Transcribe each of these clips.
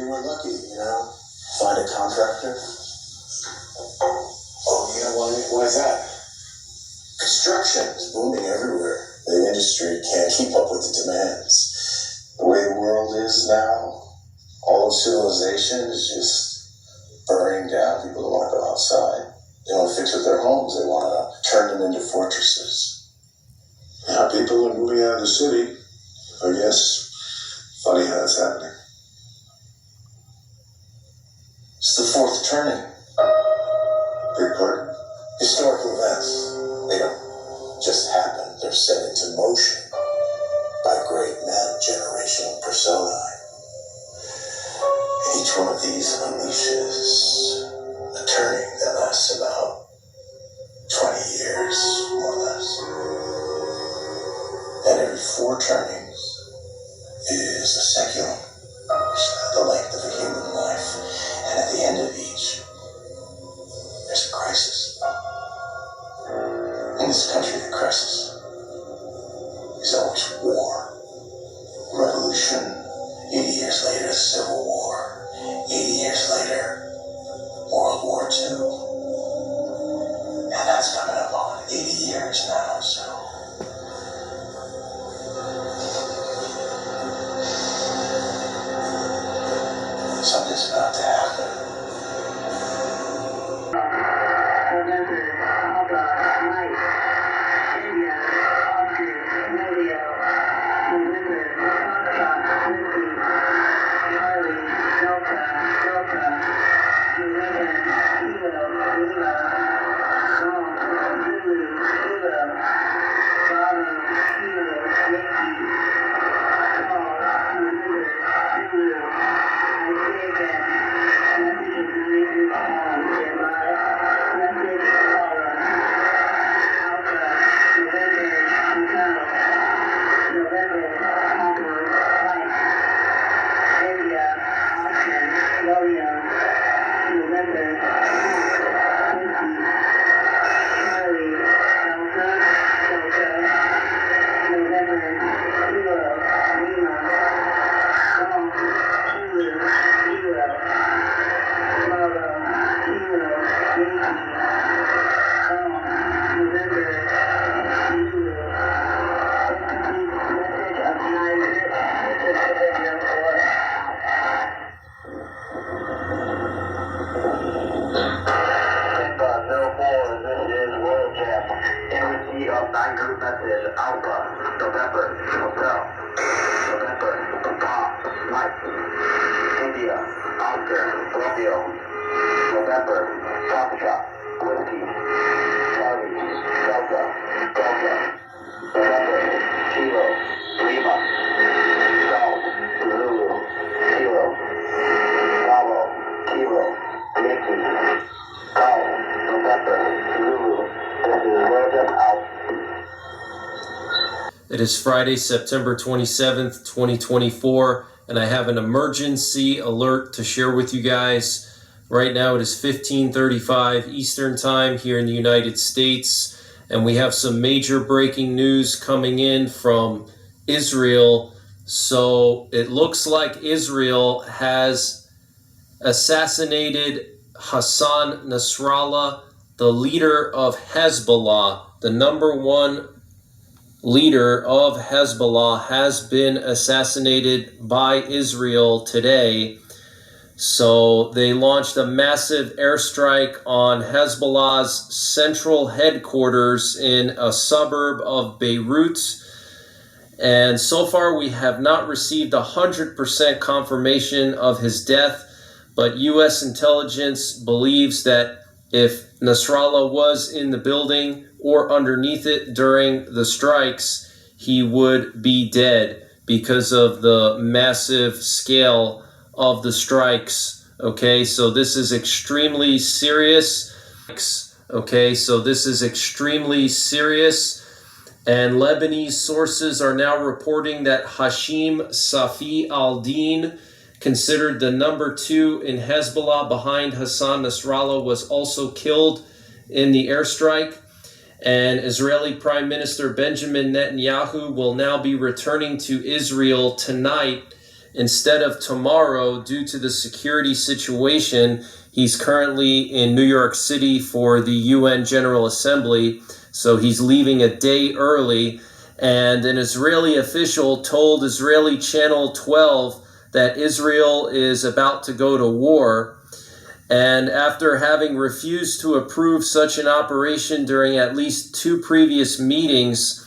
We were lucky, Find a contractor. Oh, yeah, why is that? Construction is booming everywhere. The industry can't keep up with the demands. The way the world is now, all of civilization is just burning down. People don't want to go outside. They don't fix up their homes. They want to turn them into fortresses. Now people are moving out of the city. I guess. Funny how that's happening. It's the fourth turning. Big pardon? Historical events. They don't just happen. They're set into motion by great men, generational personae. Each one of these unleashes a turning that lasts about 20 years, more or less. And every 4 turnings is a seculum, which is the length of a human life. And at the end of each, there's a crisis. In this country, the crisis is always war. Revolution, 80 years later, the Civil War. 80 years later, World War II. And that's coming up on 80 years now, so... something's about to happen. It is Friday, September 27th, 2024, and I have an emergency alert to share with you guys. Right now it is 15:35 Eastern Time here in the United States, and we have some major breaking news coming in from Israel. So it looks like Israel has assassinated Hassan Nasrallah, the leader of Hezbollah. The number one leader of Hezbollah has been assassinated by Israel today. So they launched a massive airstrike on Hezbollah's central headquarters in a suburb of Beirut. And so far we have not received 100% confirmation of his death, but U.S. intelligence believes that if Nasrallah was in the building or underneath it during the strikes, he would be dead because of the massive scale of the strikes. Okay, so this is extremely serious. Okay, so this is extremely serious. And Lebanese sources are now reporting that Hashim Safi al-Din, considered the number 2 in Hezbollah behind Hassan Nasrallah, was also killed in the airstrike. And Israeli Prime Minister Benjamin Netanyahu will now be returning to Israel tonight instead of tomorrow due to the security situation. He's currently in New York City for the UN General Assembly, so he's leaving a day early. And an Israeli official told Israeli Channel 12 that Israel is about to go to war. And after having refused to approve such an operation during at least 2 previous meetings,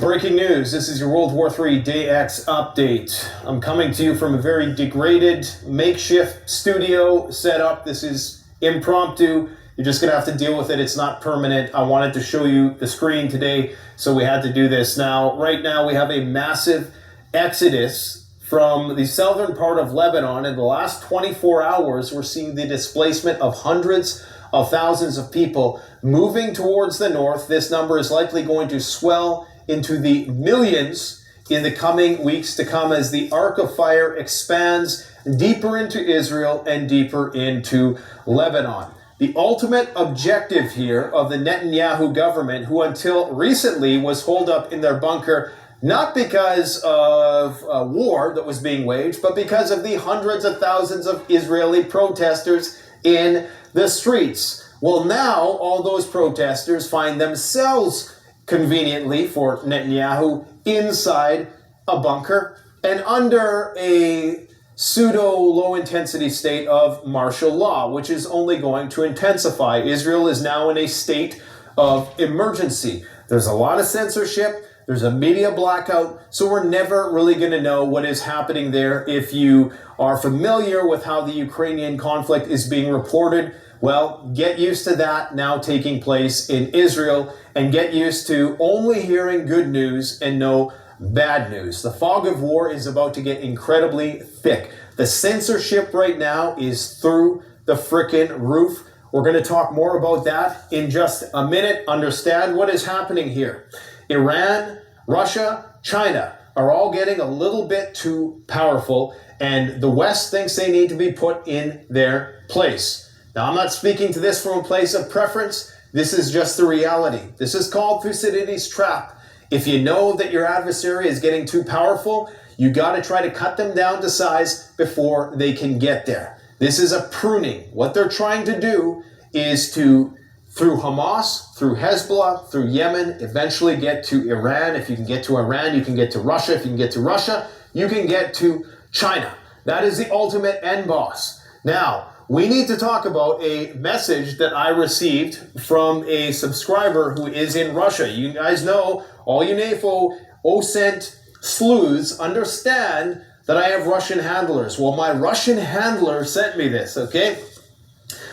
Breaking news, this is your World War III Day X update. I'm coming to you from a very degraded makeshift studio setup. This is impromptu. You're just going to have to deal with it. It's not permanent. I wanted to show you the screen today, so we had to do this. Now, right now, we have a massive exodus from the southern part of Lebanon. In the last 24 hours, we're seeing the displacement of hundreds of thousands of people moving towards the north. This number is likely going to swell into the millions in the coming weeks to come as the Arc of Fire expands deeper into Israel and deeper into Lebanon. The ultimate objective here of the Netanyahu government, who until recently was holed up in their bunker, not because of a war that was being waged, but because of the hundreds of thousands of Israeli protesters in the streets. Well, now all those protesters find themselves conveniently for Netanyahu inside a bunker and under a pseudo low intensity state of martial law, which is only going to intensify. Israel is now in a state of emergency. There's a lot of censorship. There's a media blackout, so we're never really going to know what is happening there. If you are familiar with how the Ukrainian conflict is being reported, well, get used to that now taking place in Israel, and get used to only hearing good news and no bad news. The fog of war is about to get incredibly thick. The censorship right now is through the frickin' roof. We're going to talk more about that in just a minute. Understand what is happening here. Iran, Russia, China are all getting a little bit too powerful, and the West thinks they need to be put in their place. Now, I'm not speaking to this from a place of preference. This is just the reality. This is called Thucydides' trap. If you know that your adversary is getting too powerful, you got to try to cut them down to size before they can get there. This is a pruning. What they're trying to do is to, through Hamas, through Hezbollah, through Yemen, eventually get to Iran. If you can get to Iran, you can get to Russia. If you can get to Russia, you can get to China. That is the ultimate end boss. Now, we need to talk about a message that I received from a subscriber who is in Russia. You guys know, all you NAFO OSCENT sleuths understand that I have Russian handlers. Well, my Russian handler sent me this, okay?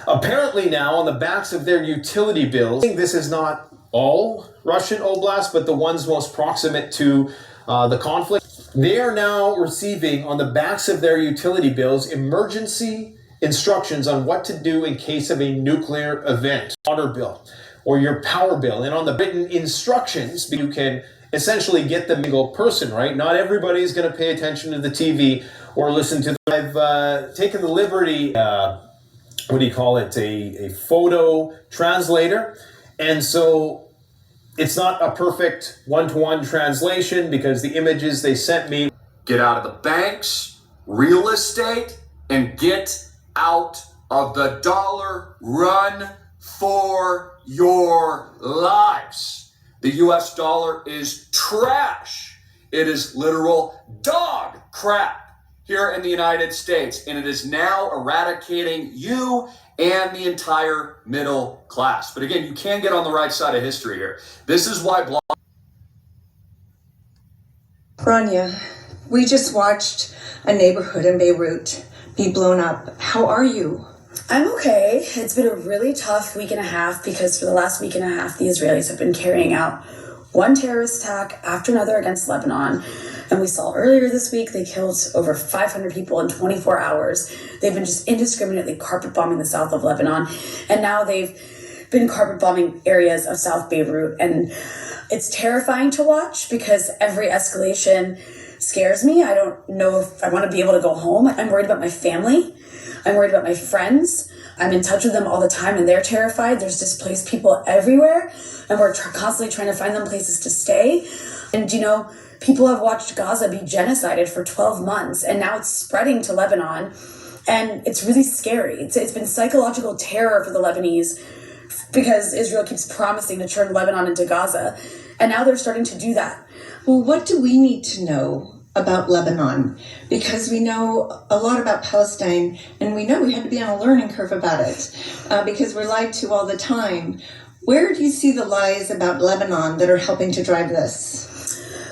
Apparently now, on the backs of their utility bills, this is not all Russian oblasts, but the ones most proximate to the conflict. They are now receiving, on the backs of their utility bills, emergency instructions on what to do in case of a nuclear event, water bill, or your power bill. And on the written instructions, you can essentially get the single person, right? Not everybody is going to pay attention to the TV or listen to I've taken the liberty, what do you call it, a photo translator. And so it's not a perfect one-to-one translation because the images they sent me. Get out of the banks, real estate, and get out of the dollar run for your lives. The US dollar is trash. It is literal dog crap here in the United States, and it is now eradicating you and the entire middle class. But again, you can get on the right side of history here. This is why Rania, we just watched a neighborhood in Beirut be blown up. How are you? I'm okay. It's been a really tough week and a half because for the last week and a half, the Israelis have been carrying out one terrorist attack after another against Lebanon. And we saw earlier this week, they killed over 500 people in 24 hours. They've been just indiscriminately carpet bombing the south of Lebanon. And now they've been carpet bombing areas of South Beirut. And it's terrifying to watch because every escalation scares me. I don't know if I want to be able to go home. I'm worried about my family. I'm worried about my friends. I'm in touch with them all the time and they're terrified. There's displaced people everywhere and we're constantly trying to find them places to stay. And you know, People have watched Gaza be genocided for 12 months, and now it's spreading to Lebanon, and it's really scary. It's been psychological terror for the Lebanese because Israel keeps promising to turn Lebanon into Gaza, and now they're starting to do that. Well, what do we need to know about Lebanon? Because we know a lot about Palestine, and we know we had to be on a learning curve about it because we're lied to all the time. Where do you see the lies about Lebanon that are helping to drive this?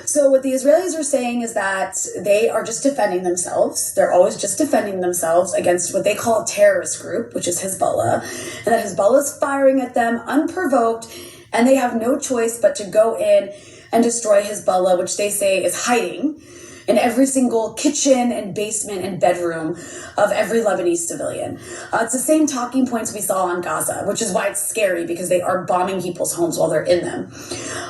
So what the Israelis are saying is that they are just defending themselves. They're always just defending themselves against what they call a terrorist group, which is Hezbollah, and that Hezbollah is firing at them unprovoked, and they have no choice but to go in and destroy Hezbollah, which they say is hiding in every single kitchen and basement and bedroom of every Lebanese civilian. It's the same talking points we saw on Gaza, which is why it's scary, because they are bombing people's homes while they're in them.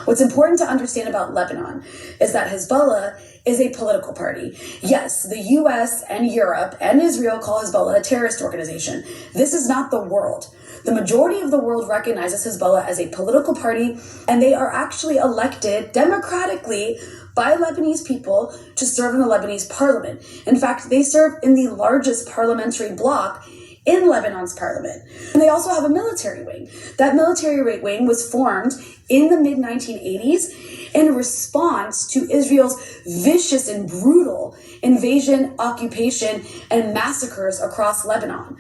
What's important to understand about Lebanon is that Hezbollah is a political party. Yes, the US and Europe and Israel call Hezbollah a terrorist organization. This is not the world. The majority of the world recognizes Hezbollah as a political party, and they are actually elected democratically by Lebanese people to serve in the Lebanese parliament. In fact, they serve in the largest parliamentary bloc in Lebanon's parliament. And they also have a military wing. That military wing was formed in the mid-1980s in response to Israel's vicious and brutal invasion, occupation, and massacres across Lebanon.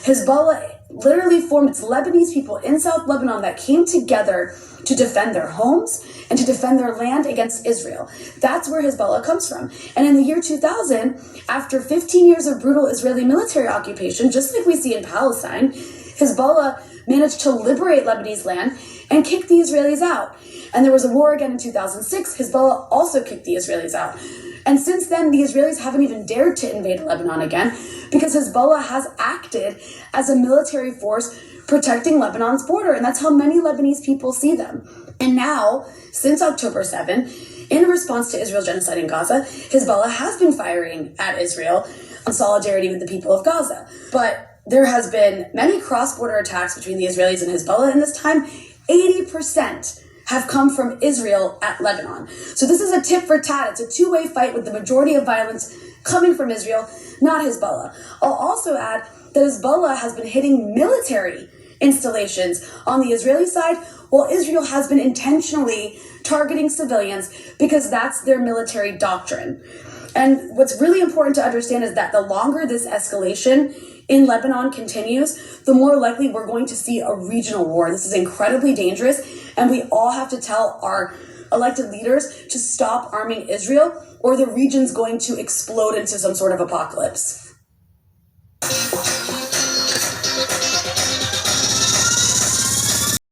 Hezbollah literally formed its Lebanese people in South Lebanon that came together to defend their homes and to defend their land against Israel. That's where Hezbollah comes from. And in the year 2000, after 15 years of brutal Israeli military occupation, just like we see in Palestine, Hezbollah managed to liberate Lebanese land and kick the Israelis out. And there was a war again in 2006. Hezbollah also kicked the Israelis out. And since then, the Israelis haven't even dared to invade Lebanon again because Hezbollah has acted as a military force protecting Lebanon's border. And that's how many Lebanese people see them. And now, since October 7, in response to Israel's genocide in Gaza, Hezbollah has been firing at Israel in solidarity with the people of Gaza. But there has been many cross-border attacks between the Israelis and Hezbollah in this time. 80% have come from Israel at Lebanon. So this is a tit for tat. It's a two-way fight with the majority of violence coming from Israel, not Hezbollah. I'll also add that Hezbollah has been hitting military installations on the Israeli side, while Israel has been intentionally targeting civilians because that's their military doctrine. And what's really important to understand is that the longer this escalation in Lebanon continues, the more likely we're going to see a regional war. This is incredibly dangerous, and we all have to tell our elected leaders to stop arming Israel, or the region's going to explode into some sort of apocalypse.